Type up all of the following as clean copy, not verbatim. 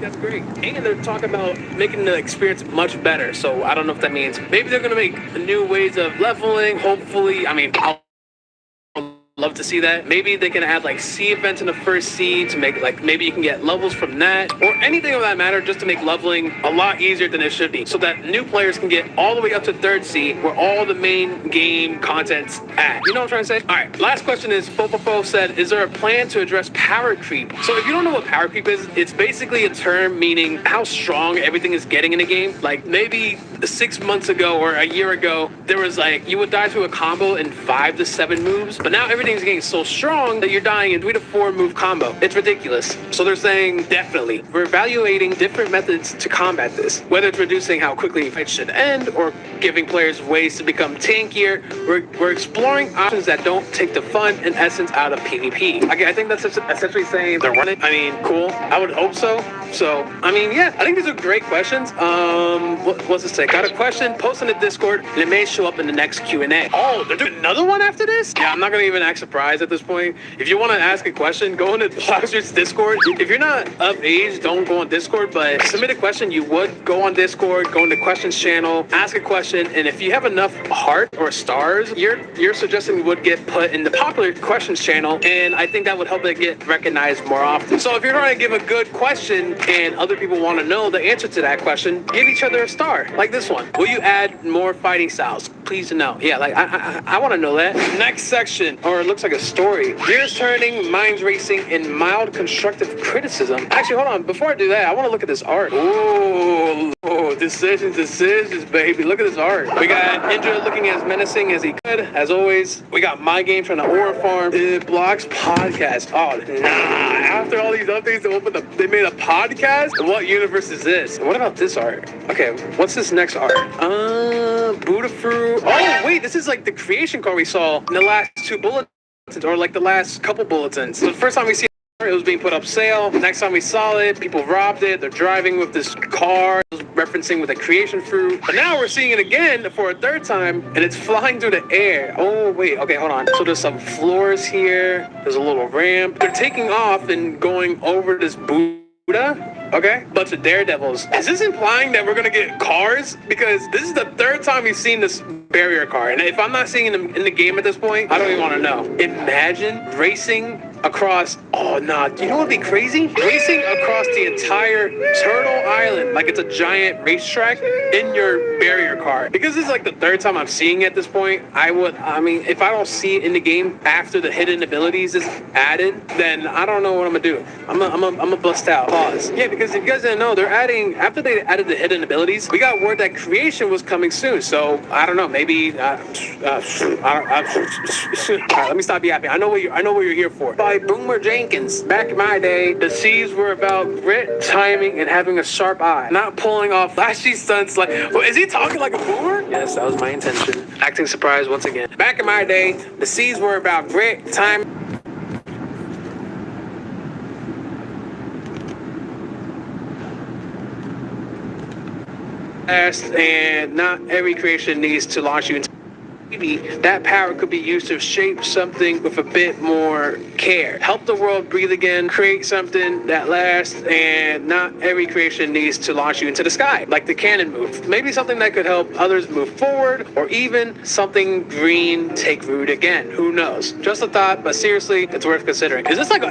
that's great. And they're talking about making the experience much better. So I don't know if that means maybe they're going to make new ways of leveling. Hopefully, I mean, I'll love to see that. Maybe they can add like sea events in the first sea to make like maybe you can get levels from that or anything of that matter just to make leveling a lot easier than it should be so that new players can get all the way up to third sea where all the main game content's at. You know what I'm trying to say? All right, last question is Fofofo said, is there a plan to address power creep? So if you don't know what power creep is, it's basically a term meaning how strong everything is getting in a game. Like maybe 6 months ago or a year ago, there was like you would die to a combo in 5 to 7 moves, but now everything's getting so strong that you're dying in 3 to 4 move combo. It's ridiculous. So they're saying definitely we're evaluating different methods to combat this, whether it's reducing how quickly fights should end or giving players ways to become tankier. We're exploring options that don't take the fun and essence out of PvP. Okay, I think that's essentially saying they're running. I mean, cool. I would hope so. So, I mean, yeah, I think these are great questions. What's it say? Got a question? Post in the Discord, and it may show up in the next Q&A. Oh, they're doing another one after this? Yeah, I'm not gonna even act surprised at this point. If you want to ask a question, go into Blox's Discord. If you're not of age, don't go on Discord, but submit a question. You would go on Discord, go into questions channel, ask a question, and if you have enough heart or stars, your suggestion would get put in the popular questions channel, and I think that would help it get recognized more often. So if you're trying to give a good question and other people want to know the answer to that question, give each other a star, like this one. Will you add more fighting styles? Please no. Yeah, like I want to know that. Next section, or it looks like a story. Gears turning, minds racing, and mild constructive criticism. Actually, hold on. Before I do that, I want to look at this art. Ooh, decisions, baby. Look at this art. We got Indra looking as menacing as he could, as always. We got My Game trying to ore farm. Blox podcast. Oh, nah. After all these updates, they made a podcast? What universe is this? What about this art? Okay, what's this next art? Buddha fruit. Oh, wait, this is like the creation card we saw in the last 2 bulletins, or like the last couple bulletins. So the first time we see it was being put up sale. Next time we saw it, people robbed it. They're driving with this car, referencing with a creation fruit. But now we're seeing it again for a 3rd time, and it's flying through the air. Oh, wait. Okay, hold on. So there's some floors here. There's a little ramp. They're taking off and going over this Buddha. Okay, bunch of daredevils. Is this implying that we're gonna get cars? Because this is the 3rd time we've seen this barrier car, and if I'm not seeing it in the game at this point, I don't even want to know. Imagine racing across. Oh nah, you know what would be crazy? Racing across the entire Turtle Island like it's a giant racetrack in your barrier car. Because this is like the 3rd time I'm seeing it at this point. I mean, if I don't see it in the game after the hidden abilities is added, then I don't know what I'm gonna do. I'm gonna bust out. Pause. Yeah, because if you guys didn't know, they're adding, after they added the hidden abilities, we got word that creation was coming soon. So I don't know, maybe all right, let me stop yapping. I know what you're here for. By Boomer Jenkins. Back in my day, the C's were about grit, timing, and having a sharp eye, not pulling off flashy stunts like, well, is he talking like a boomer? Yes, that was my intention. Acting surprised once again. Back in my day, the C's were about grit, time. And not every creation needs to launch you into that power could be used to shape something with a bit more care. Help the world breathe again, create something that lasts, and not every creation needs to launch you into the sky, like the cannon move. Maybe something that could help others move forward, or even something green take root again. Who knows? Just a thought, but seriously, it's worth considering. Is this like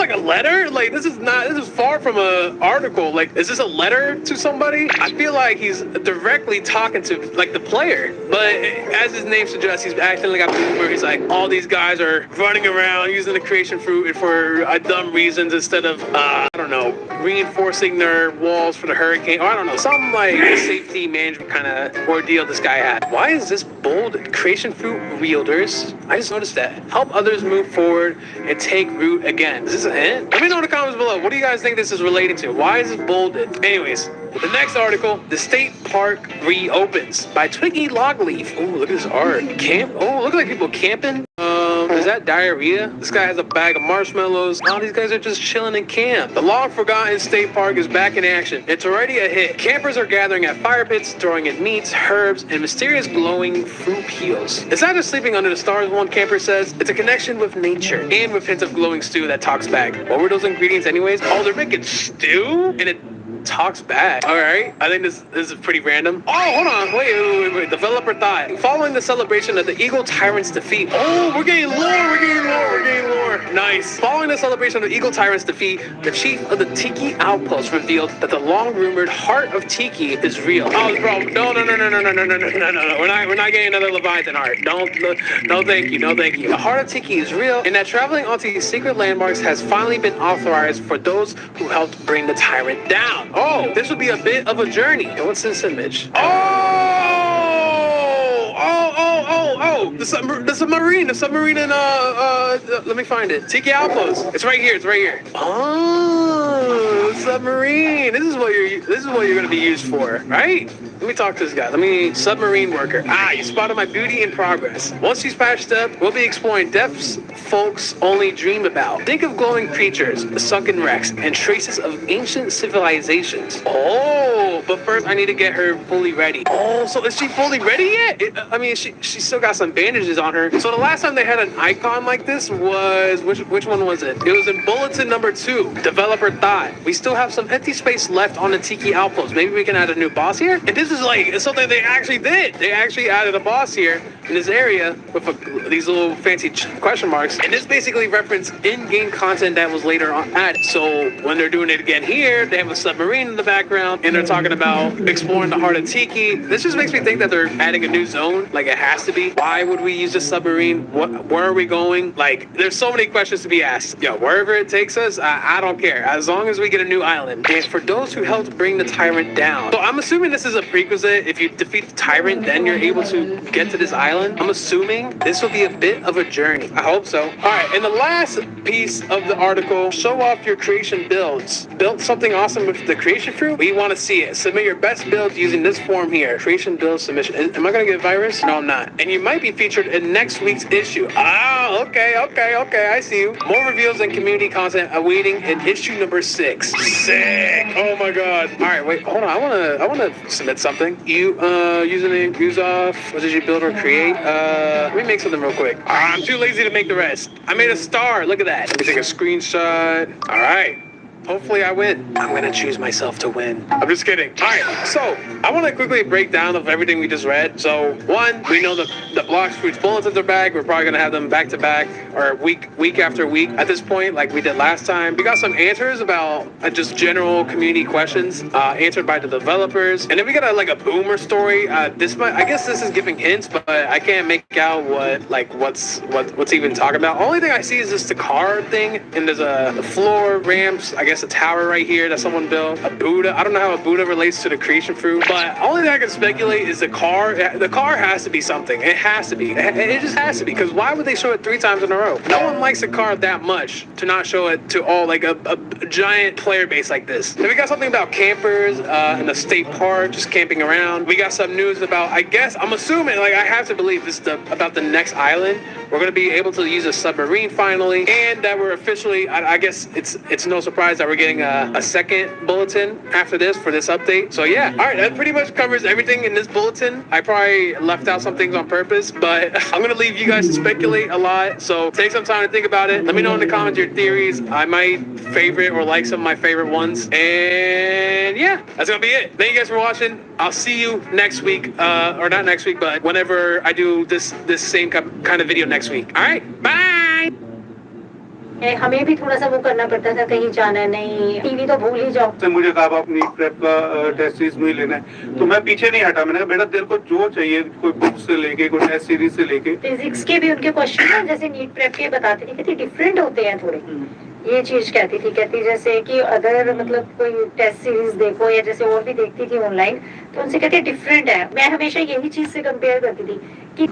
a letter? Like, this is far from a article. Like, is this a letter to somebody? I feel like he's directly talking to like the player, but as his name suggests, he's acting like a boomer. He's like, all these guys are running around using the creation fruit for dumb reasons instead of, I don't know, reinforcing their walls for the hurricane. Or I don't know, some like safety management kind of ordeal this guy had. Why is this bold? Creation fruit wielders? I just noticed that. Help others move forward and take root again. Is this a hint? Let me know in the comments below. What do you guys think this is relating to? Why is this bolded? Anyways, the next article, the state park reopens by Twiggy Logleaf. Oh, look at this art. Camp. Oh, look like people camping. Is that diarrhea? This guy has a bag of marshmallows. Oh, these guys are just chilling in camp. The long-forgotten state park is back in action. It's already a hit. Campers are gathering at fire pits, throwing in meats, herbs, and mysterious glowing fruit peels. It's not just sleeping under the stars, one camper says. It's a connection with nature and with hints of glowing stew that talks back. What were those ingredients anyways? Oh, they're making stew? And talks back. All right. I think this is pretty random. Oh, hold on. Wait. Developer thought. Following the celebration of the Eagle Tyrant's defeat. Oh, we're getting lore. Nice. Following the celebration of the Eagle Tyrant's defeat, the chief of the Tiki Outpost revealed that the long-rumored Heart of Tiki is real. Oh, bro. No. We're not getting another Leviathan heart. No, thank you. The Heart of Tiki is real, and that traveling onto these secret landmarks has finally been authorized for those who helped bring the tyrant down. Oh, this would be a bit of a journey. And what's this image? Oh, the submarine in, let me find it. Tiki Outpost. It's right here. Oh, submarine. This is what you're gonna be used for, right? Let me talk to this guy. Submarine worker. You spotted my beauty in progress. Once she's patched up, we'll be exploring depths folks only dream about. Think of glowing creatures, sunken wrecks, and traces of ancient civilizations. Oh, but first I need to get her fully ready. Oh, so is she fully ready yet? She still got some bandages on her. So the last time they had an icon like this was, which one was it? It was in bulletin number 2. Developer thought, we still have some empty space left on the Tiki Outpost. Maybe we can add a new boss here? And this is it's something they actually did. They actually added a boss here in this area with these little fancy question marks. And this basically referenced in-game content that was later on added. So when they're doing it again here, they have a submarine in the background and they're talking about exploring the Heart of Tiki. This just makes me think that they're adding a new zone. Like, it has to be. Why would we use a submarine? Where are we going? Like, there's so many questions to be asked. Yo, wherever it takes us, I don't care. As long as we get a new island. And for those who helped bring the tyrant down. So I'm assuming this is a prerequisite. If you defeat the tyrant, then you're able to get to this island. I'm assuming this will be a bit of a journey. I hope so. All right, and the last piece of the article, show off your creation builds. Built something awesome with the creation fruit? We want to see it. Submit your best build using this form here. Creation build submission. Am I going to get virus? No, I'm not. And you might be featured in next week's issue. Okay. I see you. More reveals and community content awaiting in issue number 6. Sick. Oh my God. All right, wait, hold on. I want to submit something. You, username, use off. What did you build or create? Let me make something real quick. I'm too lazy to make the rest. I made a star. Look at that. Let me take a screenshot. All right. Hopefully I win. I'm going to choose myself to win. I'm just kidding. All right, so I want to quickly break down of everything we just read. So, one, we know the Blox Fruits bulletins are back. We're probably going to have them back to back or week after week at this point, like we did last time. We got some answers about just general community questions answered by the developers. And then we got a boomer story. I guess this is giving hints, but I can't make out what's even talking about. Only thing I see is just the car thing, and there's a floor, ramps, I guess a tower right here that someone built, a Buddha. I don't know how a Buddha relates to the creation fruit, but only thing I can speculate is the car. The car has to be something. It has to be. It just has to be, because why would they show it 3 times in a row? No one likes a car that much to not show it to all, like a giant player base like this. Then we got something about campers in the state park, just camping around. We got some news about, I guess, I'm assuming, I have to believe this is about the next island. We're going to be able to use a submarine finally, and that we're officially, I guess it's no surprise that we're getting a second bulletin after this for this update. So yeah, all right, that pretty much covers everything in this bulletin. I probably left out some things on purpose, but I'm going to leave you guys to speculate a lot. So take some time to think about it. Let me know in the comments your theories. I might favorite or like some of my favorite ones. And yeah, that's going to be it. Thank you guys for watching. I'll see you next week, or not next week, but whenever I do this same kind of video next week. All right, bye. हमें भी थोड़ा सा वो करना पड़ता था, कहीं जाना नहीं, टीवी तो भूल ही जाओ। से मुझे कहा अपनी प्रेप का टेस्ट सीरीज में ही लेना है, तो मैं पीछे नहीं हटा। मैंने कहा बेटा तेरे को जो चाहिए, कोई बुक से लेके, कोई टेस्ट सीरीज से लेके। फिजिक्स के भी उनके क्वेश्चन ना, जैसे नीट प्रेप के बताते थे, कहती डिफरेंट होते हैं थोड़े। ये चीज कहती जैसे कि अगर मतलब कोई टेस्ट सीरीज देखो या जैसे और भी देखती थी ऑनलाइन, तो उनसे कहती डिफरेंट है। मैं हमेशा यही चीज से कंपेयर करती थी कि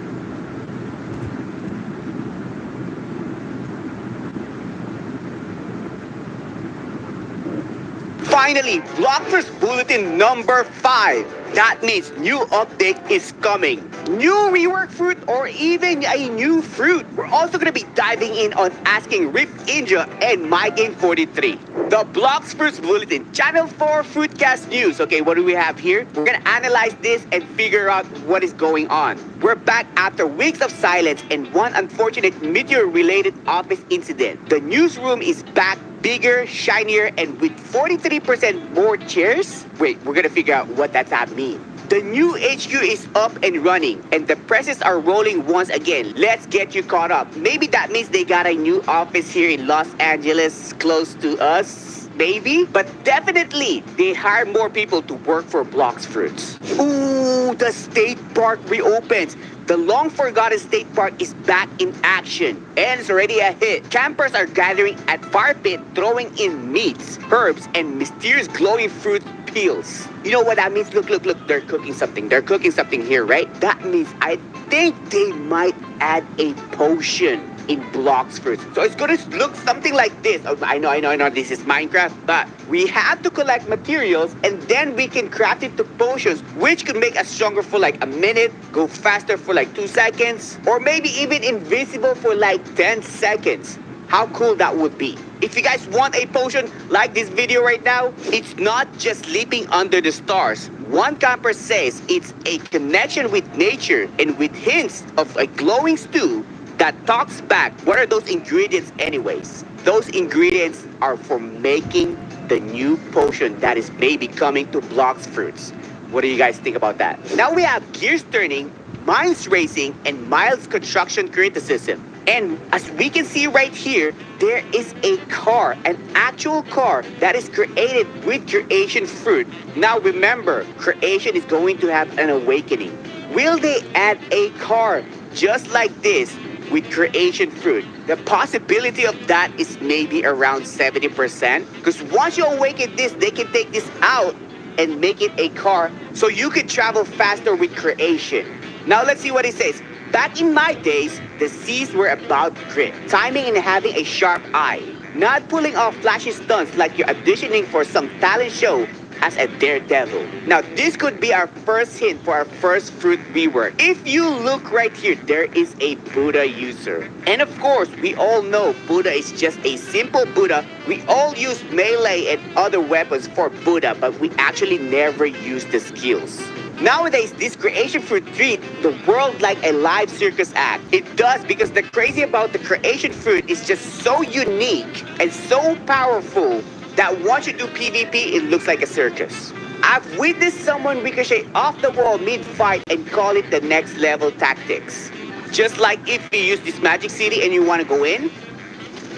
Finally, Blox Bulletin number 5. That means new update is coming. New rework fruit or even a new fruit. We're also going to be diving in on asking Rip India and MyGame43. The Blox Fruits Bulletin, Channel 4 Fruitcast News. Okay, what do we have here? We're going to analyze this and figure out what is going on. We're back after weeks of silence and one unfortunate meteor-related office incident. The newsroom is back bigger, shinier, and with 43% more chairs. Wait, we're gonna figure out what that means. The new HQ is up and running, and the presses are rolling once again. Let's get you caught up. Maybe that means they got a new office here in Los Angeles, close to us. Maybe, but definitely they hire more people to work for Blox Fruits. Ooh, the state park reopens. The long forgotten state park is back in action, and it's already a hit. Campers are gathering at fire pit, throwing in meats, herbs, and mysterious glowing fruit peels. You know what that means? Look, look, look. They're cooking something. They're cooking something here, right? That means I think they might add a potion in Blox Fruits. So it's gonna look something like this. Oh, I know, this is Minecraft, but we have to collect materials and then we can craft it to potions, which could make us stronger for like a minute, go faster for like 2 seconds, or maybe even invisible for like 10 seconds. How cool that would be. If you guys want a potion like this video right now, it's not just leaping under the stars. One camper says it's a connection with nature and with hints of a glowing stew that talks back. What are those ingredients anyways? Those ingredients are for making the new potion that is maybe coming to Blox Fruits. What do you guys think about that? Now we have gears turning, minds racing, and Miles construction criticism. And as we can see right here, there is a car, an actual car that is created with creation fruit. Now remember, creation is going to have an awakening. Will they add a car just like this with creation fruit? The possibility of that is maybe around 70%. Because once you awaken this, they can take this out and make it a car so you can travel faster with creation. Now let's see what it says. Back in my days, the C's were about grit, timing and having a sharp eye. Not pulling off flashy stunts like you're auditioning for some talent show as a daredevil. Now this could be our first hint for our first fruit rework. If you look right here, there is a Buddha user. And of course, we all know Buddha is just a simple Buddha. We all use melee and other weapons for Buddha, but we actually never use the skills. Nowadays, this creation fruit treat the world like a live circus act. It does, because the crazy about the creation fruit is just so unique and so powerful that once you do PvP, it looks like a circus. I've witnessed someone ricochet off the wall mid-fight and call it the next level tactics. Just like if you use this magic city and you want to go in.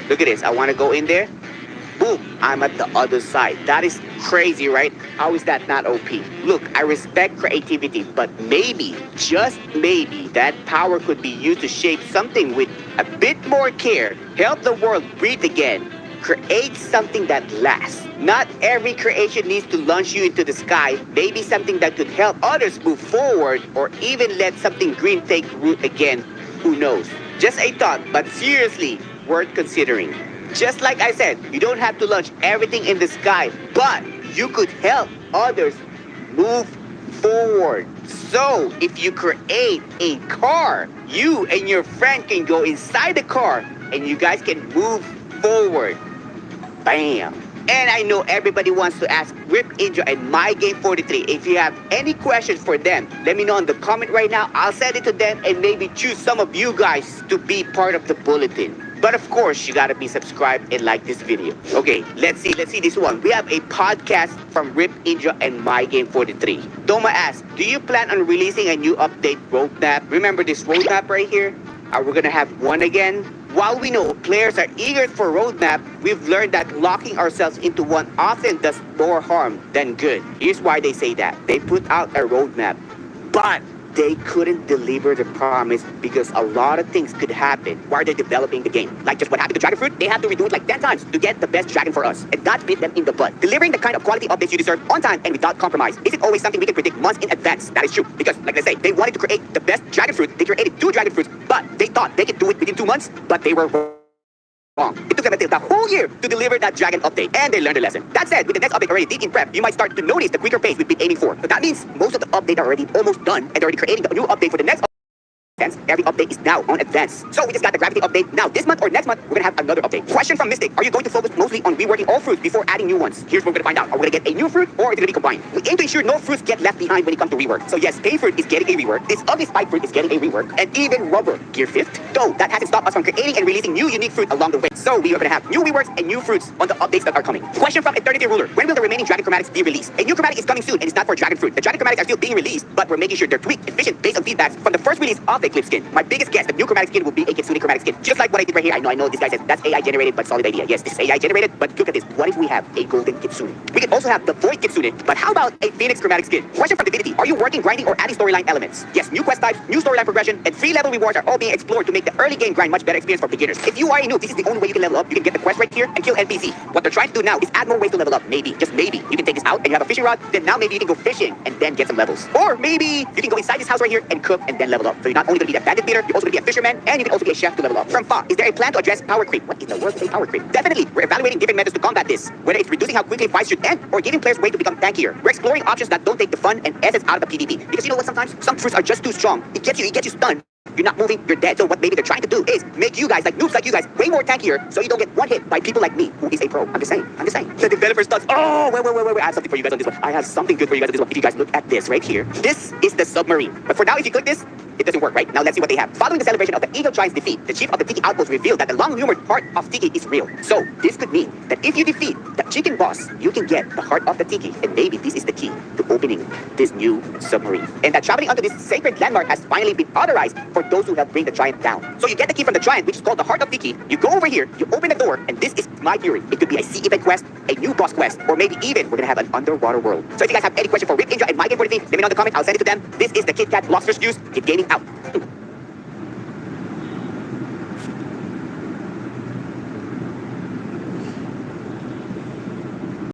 Look at this, I want to go in there. Boom, I'm at the other side. That is crazy, right? How is that not OP? Look, I respect creativity, but maybe, just maybe, that power could be used to shape something with a bit more care, help the world breathe again, create something that lasts. Not every creation needs to launch you into the sky. Maybe something that could help others move forward, or even let something green take root again. Who knows? Just a thought, but seriously, worth considering. Just like I said, you don't have to launch everything in the sky, but you could help others move forward. So if you create a car, you and your friend can go inside the car and you guys can move forward. Bam. And I know everybody wants to ask Rip Indra and MyGame43. If you have any questions for them, let me know in the comment right now. I'll send it to them and maybe choose some of you guys to be part of the bulletin. But of course, you gotta be subscribed and like this video. Okay, let's see this one. We have a podcast from Rip Indra and MyGame43. Toma asks, do you plan on releasing a new update roadmap? Remember this roadmap right here? Are we gonna have one again? While we know players are eager for roadmap, we've learned that locking ourselves into one often does more harm than good. Here's why they say that. They put out a roadmap, but they couldn't deliver the promise because a lot of things could happen while they're developing the game. Like just what happened to Dragon Fruit, they had to redo it like 10 times to get the best dragon for us. And that bit them in the butt. Delivering the kind of quality updates you deserve on time and without compromise isn't always something we can predict months in advance. That is true. Because, like I say, they wanted to create the best Dragon Fruit. They created 2 Dragon Fruits, but they thought they could do it within 2 months, but they were wrong. It took them until the whole year to deliver that dragon update, and they learned a lesson. That said, with the next update already deep in prep, you might start to notice the quicker pace we've been aiming for. So that means most of the updates are already almost done, and they're already creating a new update for the next Every update is now on advance. So we just got the gravity update. Now this month or next month, we're gonna have another update. Question from Mystic: are you going to focus mostly on reworking all fruits before adding new ones? Here's what we're gonna find out. Are we gonna get a new fruit or is it gonna be combined? We aim to ensure no fruits get left behind when it comes to rework. So yes, Pay Fruit is getting a rework. This ugly spike fruit is getting a rework, and even Rubber Gear 5th. Though that hasn't stopped us from creating and releasing new unique fruit along the way. So we are gonna have new reworks and new fruits on the updates that are coming. Question from Eternity Ruler: when will the remaining Dragon Chromatics be released? A new chromatic is coming soon, and it's not for Dragon Fruit. The Dragon Chromatics are still being released, but we're making sure they're tweaked, efficient, based on feedbacks from the first release of the Eclipse skin. My biggest guess, the new chromatic skin will be a Kitsune chromatic skin, just like what I did right here. I know this guy says that's AI generated, but solid idea. Yes, this is AI generated, but look at this. What if we have a golden Kitsune? We can also have the Void Kitsune, but how about a Phoenix chromatic skin? Question from Divinity: are you working, grinding, or adding storyline elements? Yes, new quest types, new storyline progression, and free level rewards are all being explored to make the early game grind much better experience for beginners. If you are a noob, this is the only way you can level up. You can get the quest right here and kill NPC. What they're trying to do now is add more ways to level up. Maybe, just maybe, you can take this out and you have a fishing rod, then now maybe you can go fishing and then get some levels. Or maybe you can go inside this house right here and cook and then level up. So you're not only gonna be a bandit beater, you're also gonna be a fisherman, and you can also be a chef to level up. From Fa: is there a plan to address power creep? What in the world is a power creep? Definitely, we're evaluating different methods to combat this. Whether it's reducing how quickly fights should end or giving players way to become tankier. We're exploring options that don't take the fun and essence out of the PvP. Because you know what, sometimes some fruits are just too strong. It gets you stunned. You're not moving, you're dead. So what maybe they're trying to do is make you guys, like noobs like you guys, way more tankier so you don't get one hit by people like me, who is a pro. I'm just saying. The developers thought, oh, wait. I have something for you guys on this one. I have something good for you guys on this one. If you guys look at this right here, this is the submarine. But for now, if you click this, it doesn't work, right? Now let's see what they have. Following the celebration of the Eagle Giant's defeat, the chief of the Tiki Outpost revealed that the long-rumored heart of Tiki is real. So this could mean that if you defeat the chicken boss, you can get the heart of the Tiki, and maybe this is the key to opening this new submarine. And that traveling onto this sacred landmark has finally been authorized for those who help bring the giant down. So you get the key from the giant, which is called the heart of Tiki. You go over here, you open the door, and this is my theory. It could be a sea event quest, a new boss quest, or maybe even we're gonna have an underwater world. So if you guys have any question for Rick, Indra, and my game for the team, let me know in the comments. I'll send it to them. This is the Kit Kat Blox Juice. Keep gaming out.